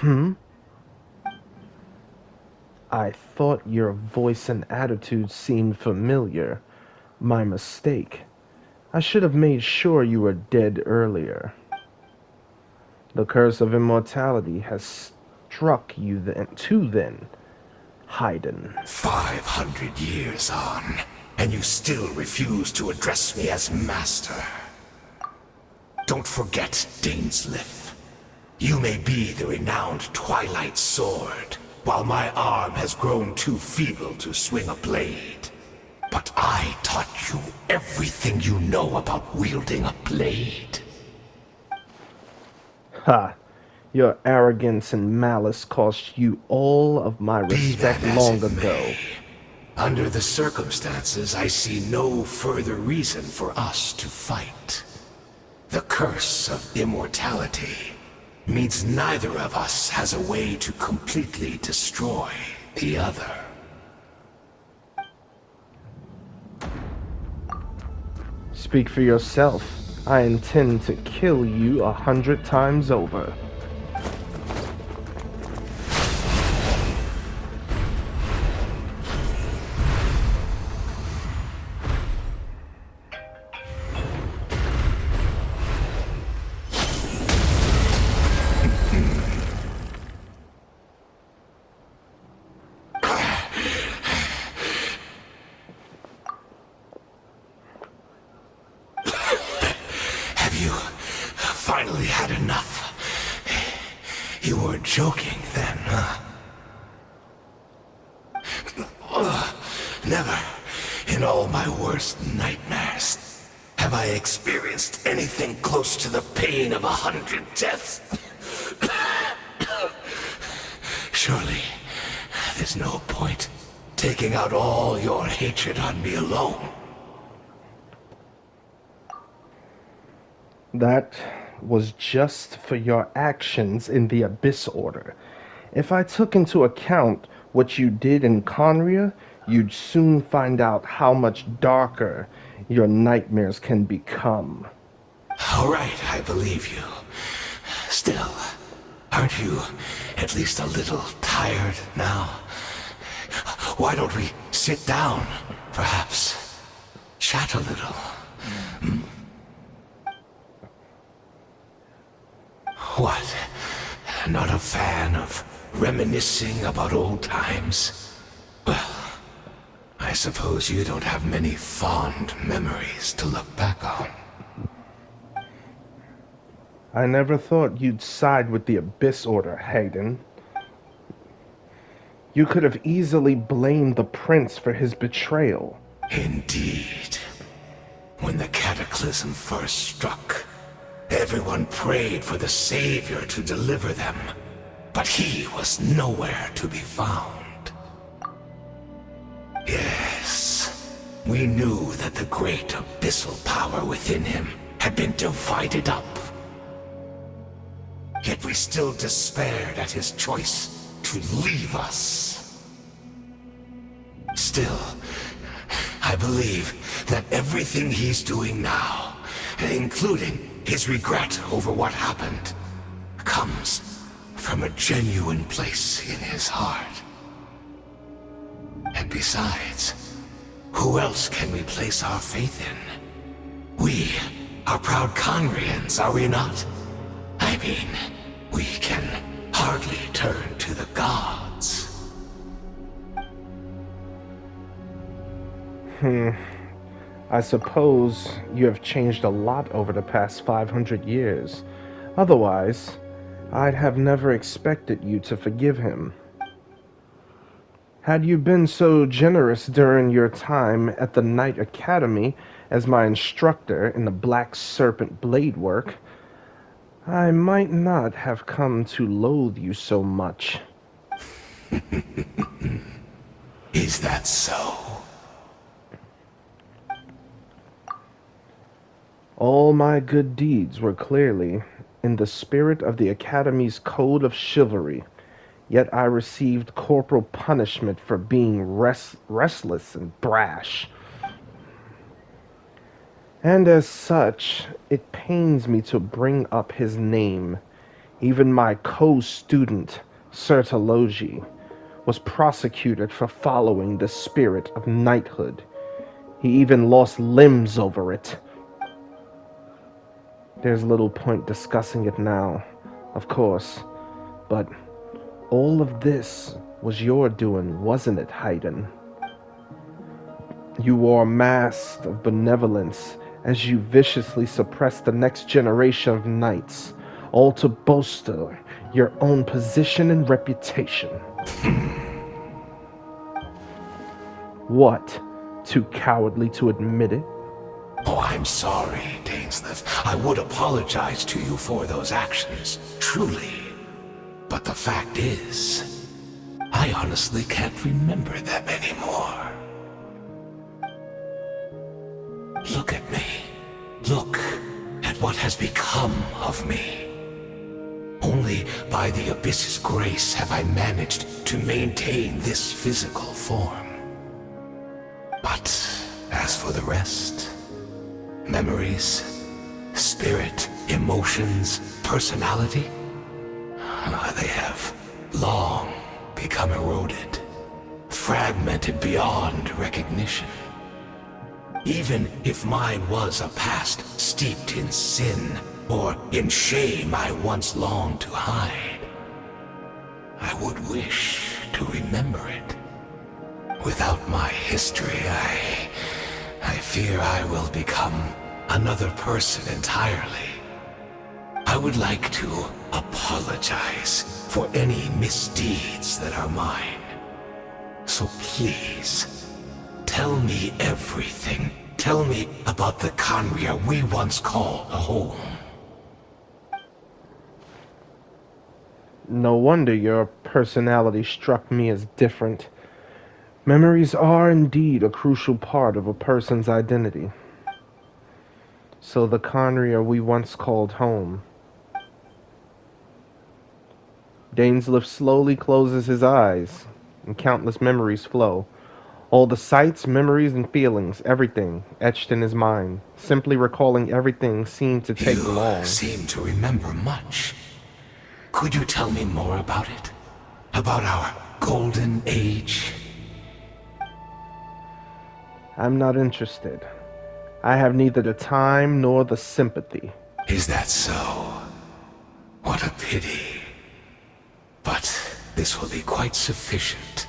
Hmm? I thought your voice and attitude seemed familiar. My mistake. I should have made sure you were dead earlier. The curse of immortality has struck you then, Haydn. 500 years on, and you still refuse to address me as master. Don't forget, Dainsleif. You may be the renowned Twilight Sword, while my arm has grown too feeble to swing a blade. But I taught you everything you know about wielding a blade. Ha! Your arrogance and malice cost you all of my Be respect that as long it ago. may, under the circumstances, I see no further reason for us to fight. The curse of immortality means neither of us has a way to completely destroy the other. Speak for yourself. I intend to kill you 100 times over. Have you finally had enough? You weren't joking then, huh? Never, in all my worst nightmares, have I experienced anything close to the pain of 100 deaths. Surely, there's no point taking out all your hatred on me alone. That was just for your actions in the Abyss Order. If I took into account what you did in Conria, you'd soon find out how much darker your nightmares can become. All right, I believe you. Still, aren't you at least a little tired now? Why don't we sit down, perhaps? Chat a little. What? Not a fan of reminiscing about old times? Well, I suppose you don't have many fond memories to look back on. I never thought you'd side with the Abyss Order, Hayden. You could have easily blamed the prince for his betrayal. Indeed. When the cataclysm first struck, everyone prayed for the Savior to deliver them, but he was nowhere to be found. Yes, we knew that the great abyssal power within him had been divided up. Yet we still despaired at his choice to leave us. Still, I believe that everything he's doing now, including his regret over what happened, comes from a genuine place in his heart. And besides, who else can we place our faith in? We are proud Conrians, are we not? I mean, we can hardly turn to the gods. I suppose you have changed a lot over the past 500 years. Otherwise, I'd have never expected you to forgive him. Had you been so generous during your time at the Knight Academy as my instructor in the Black Serpent blade work, I might not have come to loathe you so much. Is that so? All my good deeds were clearly in the spirit of the Academy's code of chivalry, yet I received corporal punishment for being restless and brash. And as such, it pains me to bring up his name. Even my co-student, Sertologi, was prosecuted for following the spirit of knighthood. He even lost limbs over it. There's little point discussing it now, of course, but all of this was your doing, wasn't it, Haydn? You wore a mask of benevolence as you viciously suppressed the next generation of knights, all to bolster your own position and reputation. What? Too cowardly to admit it? Oh, I'm sorry, Dainsleif. I would apologize to you for those actions, truly. But the fact is, I honestly can't remember them anymore. Look at me. Look at what has become of me. Only by the Abyss's grace have I managed to maintain this physical form. But as for the rest, memories, spirit, emotions, personality, they have long become eroded, fragmented beyond recognition. Even if mine was a past steeped in sin or in shame I once longed to hide, I would wish to remember it. Without my history, I fear I will become another person entirely. I would like to apologize for any misdeeds that are mine. So please, tell me everything. Tell me about the Khaenri'ah we once called home. No wonder your personality struck me as different. Memories are indeed a crucial part of a person's identity. So the Khaenri'ah we once called home. Dainsleif slowly closes his eyes, and countless memories flow. All the sights, memories, and feelings, everything etched in his mind. Simply recalling everything seemed to take long. You seem to remember much. Could you tell me more about it? About our golden age? I'm not interested. I have neither the time nor the sympathy. Is that so? What a pity. But this will be quite sufficient,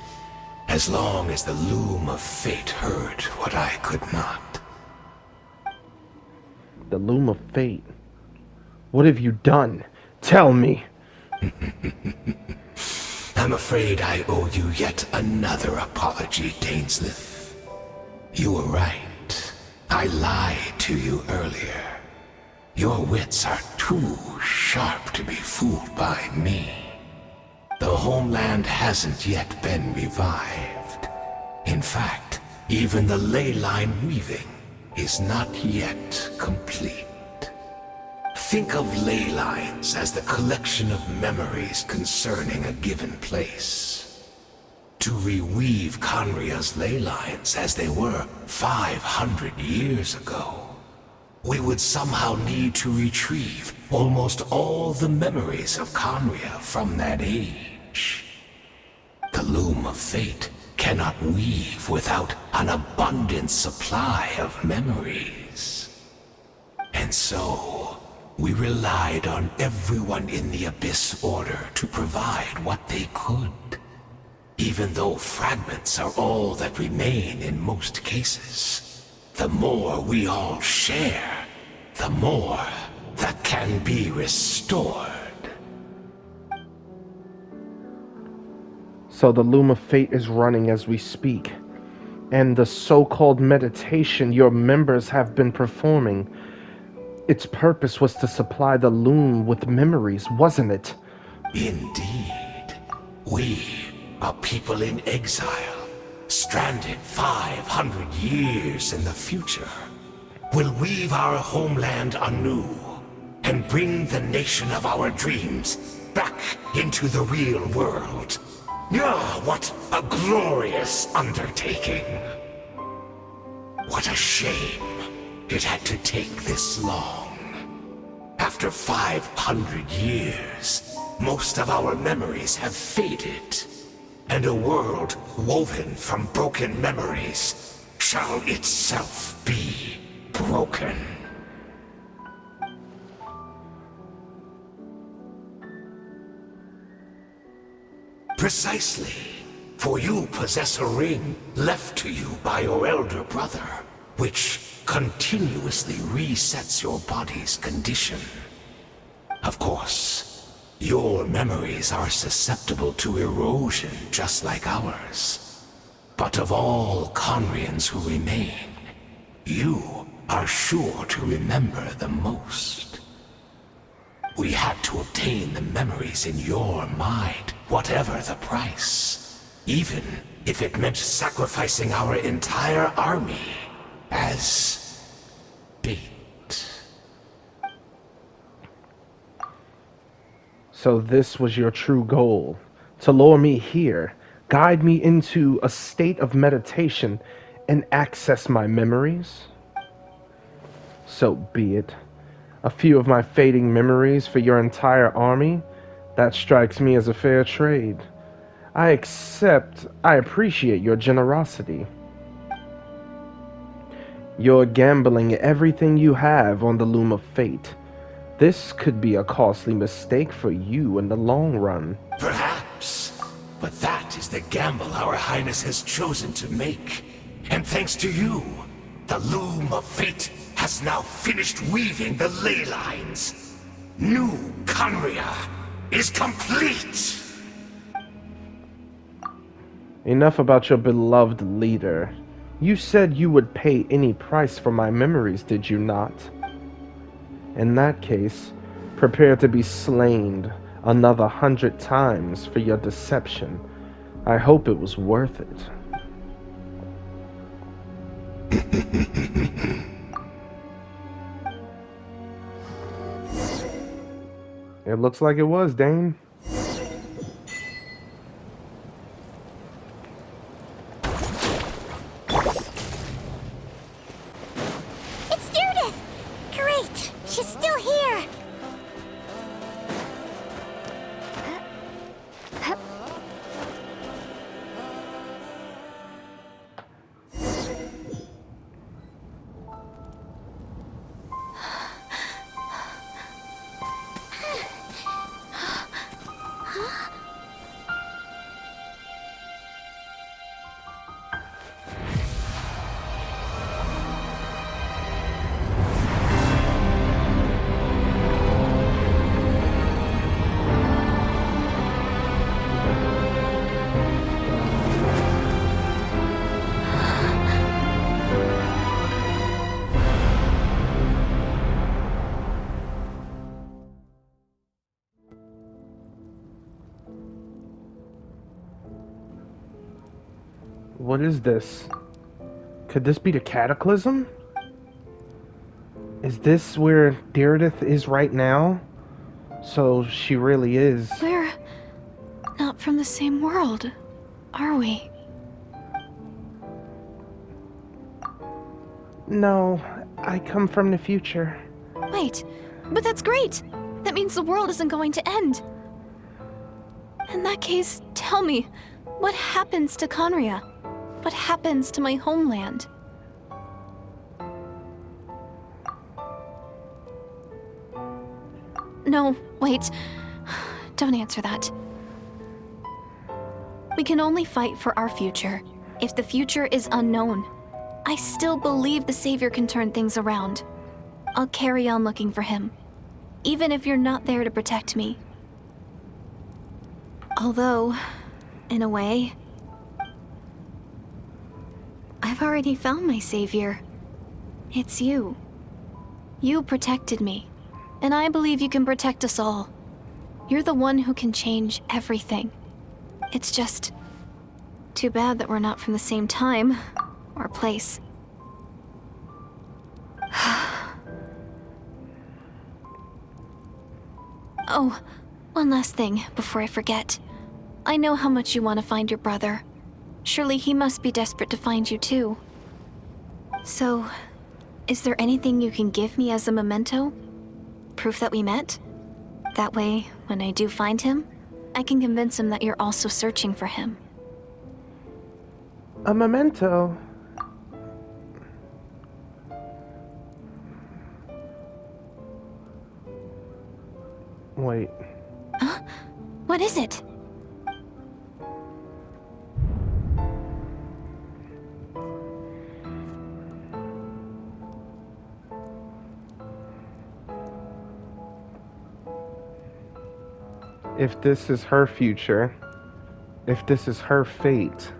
as long as the loom of fate heard what I could not. The loom of fate? What have you done? Tell me! I'm afraid I owe you yet another apology, Dainsleif. You were right. I lied to you earlier. Your wits are too sharp to be fooled by me. The homeland hasn't yet been revived. In fact, even the ley line weaving is not yet complete. Think of ley lines as the collection of memories concerning a given place. To reweave Khaenri'ah's ley lines as they were 500 years ago, we would somehow need to retrieve almost all the memories of Khaenri'ah from that age. The loom of fate cannot weave without an abundant supply of memories. And so, we relied on everyone in the Abyss Order to provide what they could. Even though fragments are all that remain in most cases, the more we all share, the more that can be restored. So the loom of fate is running as we speak. And the so-called meditation your members have been performing, its purpose was to supply the loom with memories, wasn't it? Indeed. We, a people in exile, stranded 500 years in the future, will weave our homeland anew and bring the nation of our dreams back into the real world. Ah, what a glorious undertaking! What a shame it had to take this long. After 500 years, most of our memories have faded, and a world woven from broken memories shall itself be broken. Precisely, for you possess a ring left to you by your elder brother, which continuously resets your body's condition. Of course, your memories are susceptible to erosion just like ours. But of all Conrians who remain, you are sure to remember the most. We had to obtain the memories in your mind, whatever the price, even if it meant sacrificing our entire army as bait. So this was your true goal, to lure me here, guide me into a state of meditation, and access my memories? So be it. A few of my fading memories for your entire army? That strikes me as a fair trade. I appreciate your generosity. You're gambling everything you have on the loom of fate. This could be a costly mistake for you in the long run. Perhaps, but that is the gamble our Highness has chosen to make. And thanks to you, the loom of fate has now finished weaving the ley lines. New Conria is complete! Enough about your beloved leader. You said you would pay any price for my memories, did you not? In that case, prepare to be slain another 100 times for your deception. I hope it was worth it. It looks like it was, Dane. It's Judith! Great! She's still here! What is this? Could this be the Cataclysm? Is this where Deirdith is right now? So she really is. We're not from the same world, are we? No, I come from the future. Wait, but that's great! That means the world isn't going to end. In that case, tell me, what happens to Conria? What happens to my homeland? No, wait. Don't answer that. We can only fight for our future. If the future is unknown, I still believe the Savior can turn things around. I'll carry on looking for him, even if you're not there to protect me. Although, in a way, I've already found my Savior. It's you. You protected me, and I believe you can protect us all. You're the one who can change everything. It's just too bad that we're not from the same time or place. Oh, one last thing before I forget. I know how much you want to find your brother. Surely he must be desperate to find you too. So, is there anything you can give me as a memento? Proof that we met? That way, when I do find him, I can convince him that you're also searching for him. A memento. Wait. Huh? What is it? If this is her future, if this is her fate,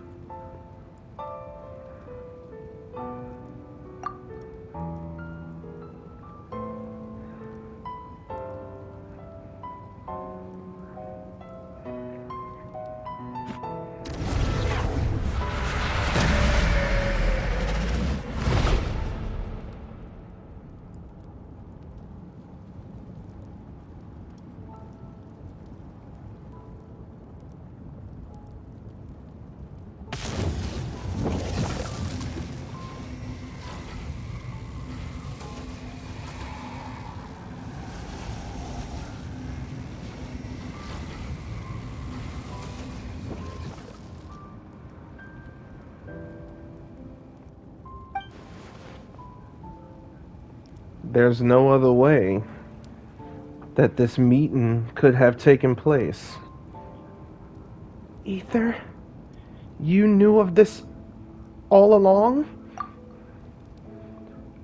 there's no other way that this meeting could have taken place. Ether, you knew of this all along?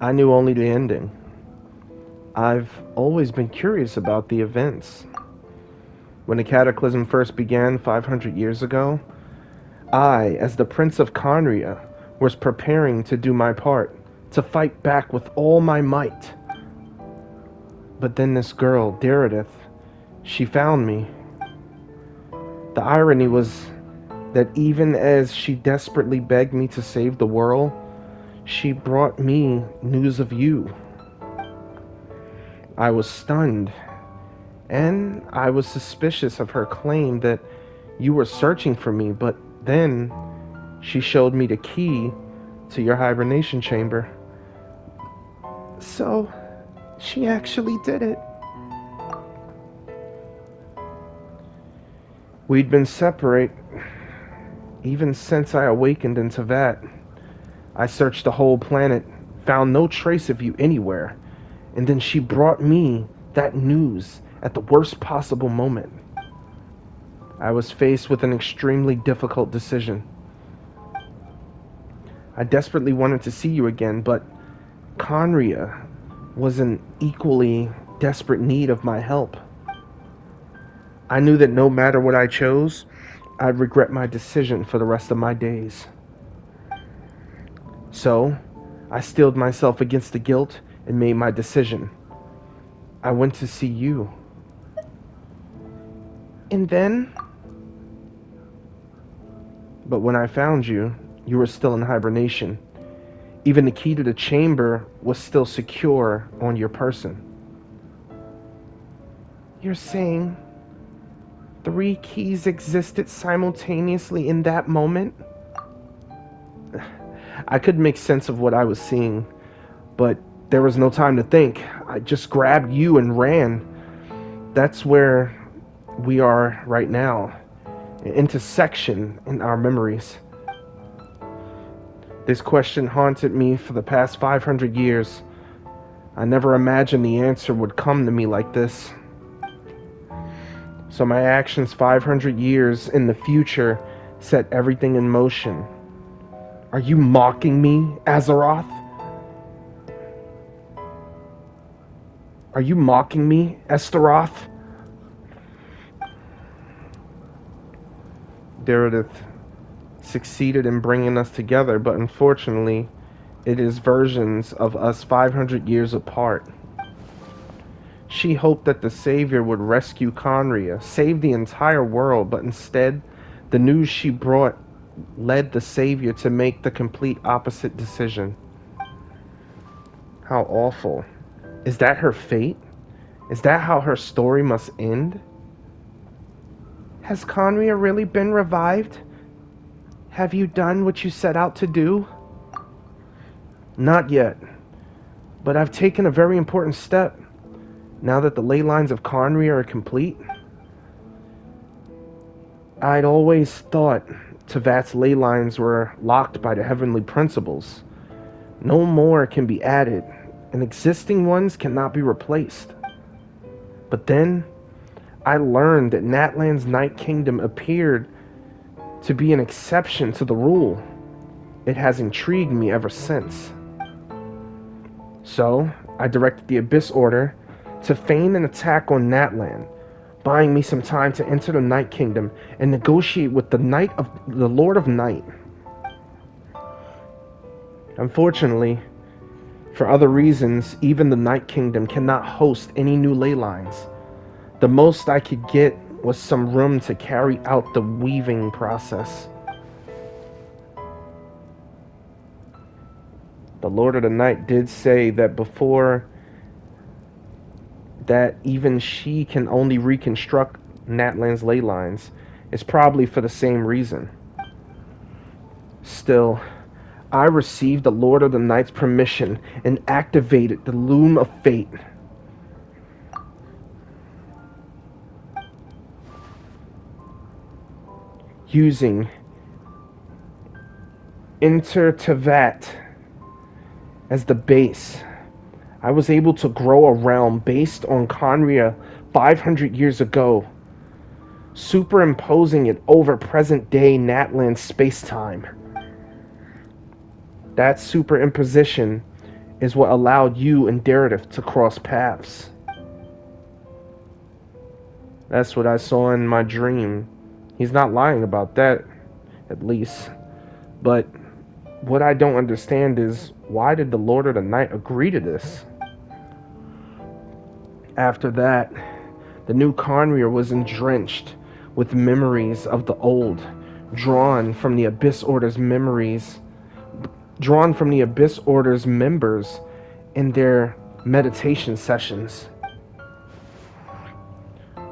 I knew only the ending. I've always been curious about the events. When the cataclysm first began 500 years ago, I, as the Prince of Conria, was preparing to do my part, to fight back with all my might. But then this girl, Deridith, she found me. The irony was that even as she desperately begged me to save the world, she brought me news of you. I was stunned, and I was suspicious of her claim that you were searching for me, but then she showed me the key to your hibernation chamber. So, she actually did it. We'd been separate even since I awakened in Tevat. I searched the whole planet, found no trace of you anywhere, and then she brought me that news at the worst possible moment. I was faced with an extremely difficult decision. I desperately wanted to see you again, but Conria was in equally desperate need of my help. I knew that no matter what I chose, I'd regret my decision for the rest of my days. So, I steeled myself against the guilt and made my decision. I went to see you. And then... But when I found you, you were still in hibernation. Even the key to the chamber was still secure on your person. You're saying 3 keys existed simultaneously in that moment? I couldn't make sense of what I was seeing, but there was no time to think. I just grabbed you and ran. That's where we are right now, an intersection in our memories. This question haunted me for the past 500 years. I never imagined the answer would come to me like this. So my actions 500 years in the future set everything in motion. Are you mocking me, Azeroth? Are you mocking me, Esteroth? Deridith succeeded in bringing us together, but unfortunately, it is versions of us 500 years apart. She hoped that the Savior would rescue Conria, save the entire world, but instead, the news she brought led the Savior to make the complete opposite decision. How awful. Is that her fate? Is that how her story must end? Has Conria really been revived? Have you done what you set out to do? Not yet, but I've taken a very important step. Now that the ley lines of Conria are complete, I'd always thought Tevat's ley lines were locked by the heavenly principles. No more can be added, and existing ones cannot be replaced. But then, I learned that Natlan's Night Kingdom appeared to be an exception to the rule. It has intrigued me ever since. So, I directed the Abyss Order to feign an attack on Natlan, buying me some time to enter the Night Kingdom and negotiate with the Lord of Night. Unfortunately, for other reasons, even the Night Kingdom cannot host any new ley lines. The most I could get was some room to carry out the weaving process. The Lord of the Night did say that before that even she can only reconstruct Natlan's ley lines. It's probably for the same reason. Still, I received the Lord of the Night's permission and activated the Loom of Fate. Using Enter Tevat as the base, I was able to grow a realm based on Conria 500 years ago, superimposing it over present-day Natlan space-time. That superimposition is what allowed you and Daredevil to cross paths. That's what I saw in my dream. He's not lying about that, at least. But what I don't understand is, why did the Lord of the Night agree to this? After that, the new Conria was drenched with memories of the old, drawn from the Abyss Order's members in their meditation sessions.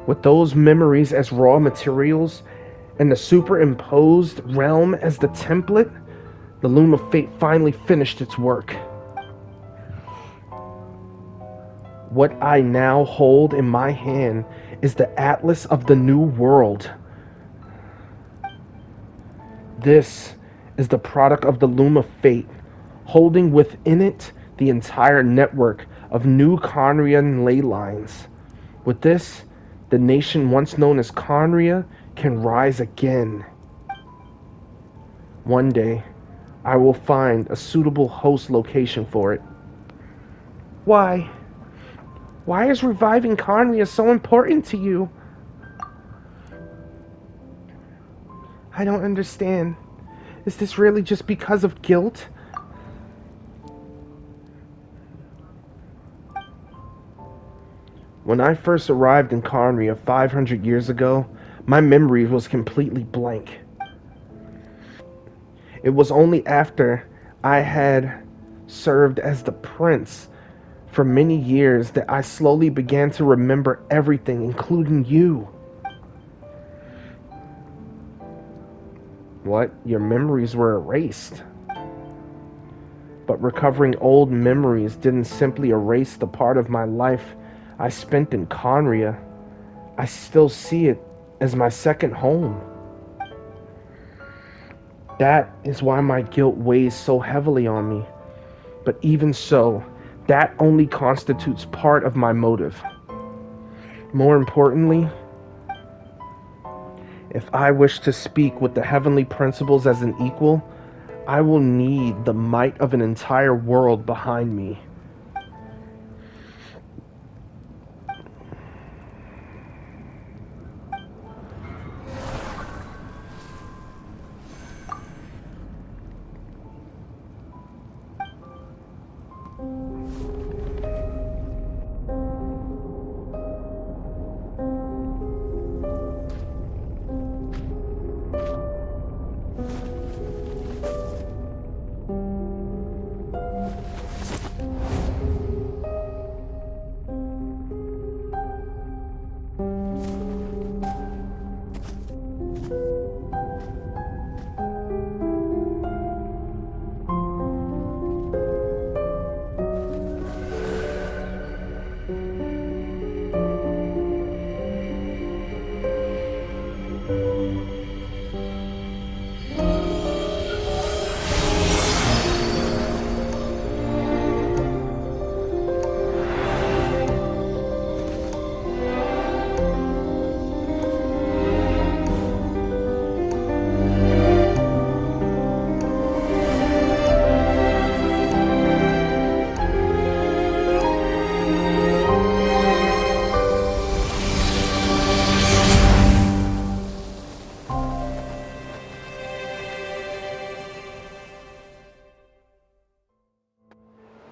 With those memories as raw materials and the superimposed realm as the template, the Loom of Fate finally finished its work. What I now hold in my hand is the Atlas of the New World. This is the product of the Loom of Fate, holding within it the entire network of new Conrian ley lines. With this, the nation once known as Conria can rise again. One day, I will find a suitable host location for it. Why? Why is reviving Conria so important to you? I don't understand. Is this really just because of guilt? When I first arrived in Conria 500 years ago, my memory was completely blank. It was only after I had served as the prince for many years that I slowly began to remember everything, including you. What? Your memories were erased? But recovering old memories didn't simply erase the part of my life I spent in Conria. I still see it as my second home. That is why my guilt weighs so heavily on me. But even so, that only constitutes part of my motive. More importantly, if I wish to speak with the heavenly principles as an equal, I will need the might of an entire world behind me.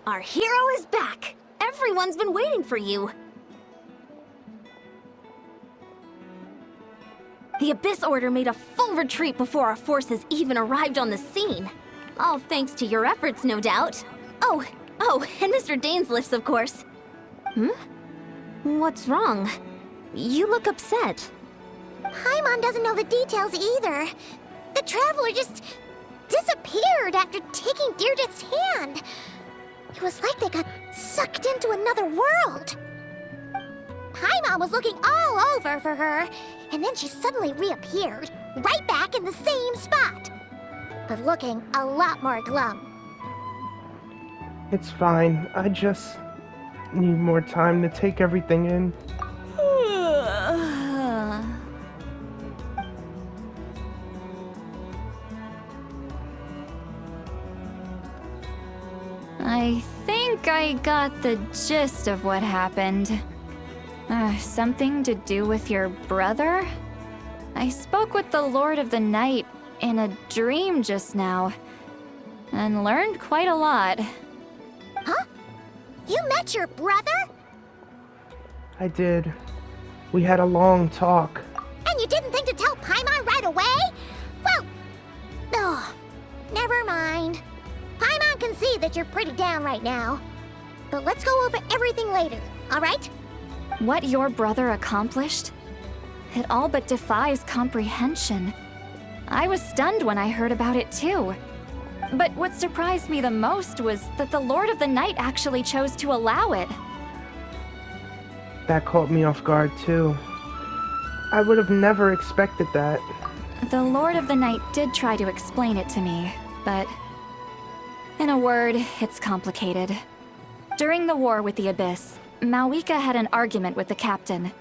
Our hero is back! Everyone's been waiting for you! The Abyss Order made a full retreat before our forces even arrived on the scene. All thanks to your efforts, no doubt. Oh, and Mr. Dainsliff's, of course. What's wrong? You look upset. Paimon doesn't know the details either. The Traveler just disappeared after taking Deirdre's hand. It was like they got sucked into another world. Paimon was looking all over for her, and then she suddenly reappeared, right back in the same spot. But looking a lot more glum. It's fine. I just need more time to take everything in. I think I got the gist of what happened. Something to do with your brother? I spoke with the Lord of the Night in a dream just now, and learned quite a lot. Huh? You met your brother? I did. We had a long talk. And you didn't think to tell Paimon right away? Well, never mind. Paimon can see that you're pretty down right now. But let's go over everything later, alright? What your brother accomplished? It all but defies comprehension. I was stunned when I heard about it too. But what surprised me the most was that the Lord of the Night actually chose to allow it. That caught me off guard too. I would have never expected that. The Lord of the Night did try to explain it to me, but in a word, it's complicated. During the war with the Abyss, Malwika had an argument with the captain.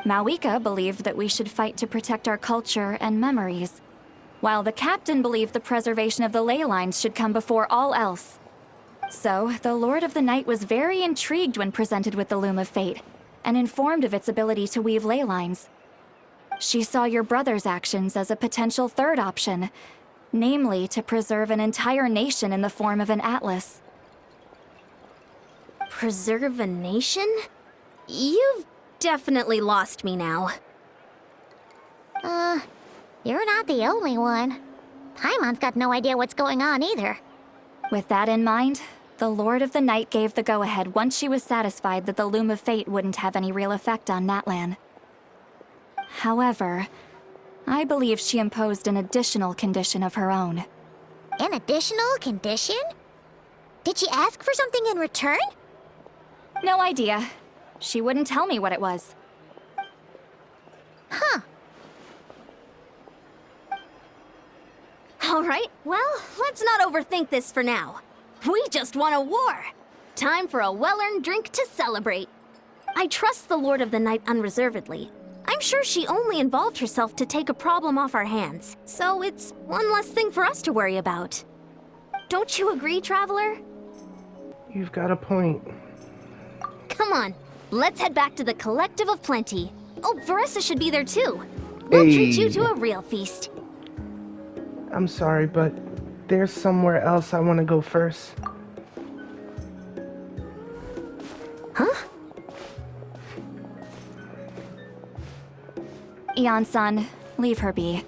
Malwika believed that we should fight to protect our culture and memories, while the captain believed the preservation of the ley lines should come before all else. So, the Lord of the Night was very intrigued when presented with the Loom of Fate, and informed of its ability to weave ley lines. She saw your brother's actions as a potential third option, namely to preserve an entire nation in the form of an atlas. Preserve a nation? You've definitely lost me now. You're not the only one. Paimon's got no idea what's going on either. With that in mind, the Lord of the Night gave the go-ahead once she was satisfied that the Loom of Fate wouldn't have any real effect on Natlan. However, I believe she imposed an additional condition of her own. An additional condition? Did she ask for something in return? No idea. She wouldn't tell me what it was. Huh. Alright, well, let's not overthink this for now. We just won a war! Time for a well-earned drink to celebrate. I trust the Lord of the Night unreservedly. I'm sure she only involved herself to take a problem off our hands, so it's one less thing for us to worry about. Don't you agree, Traveler? You've got a point. Come on, let's head back to the Collective of Plenty. Oh, Veressa should be there too. We'll treat you to a real feast. I'm sorry, but there's somewhere else I want to go first. Huh? Ian-san, leave her be.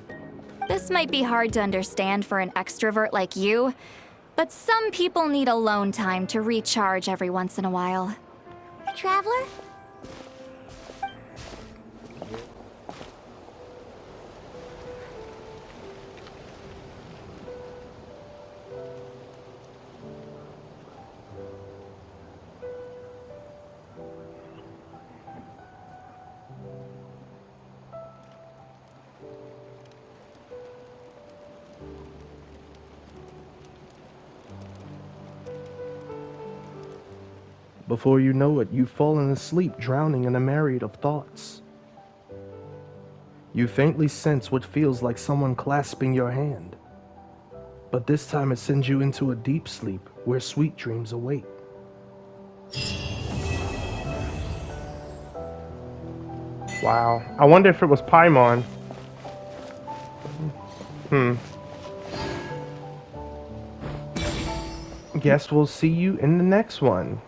This might be hard to understand for an extrovert like you, but some people need alone time to recharge every once in a while. Traveler? Before you know it, you've fallen asleep, drowning in a myriad of thoughts. You faintly sense what feels like someone clasping your hand. But this time it sends you into a deep sleep where sweet dreams await. Wow. I wonder if it was Paimon. guess we'll see you in the next one.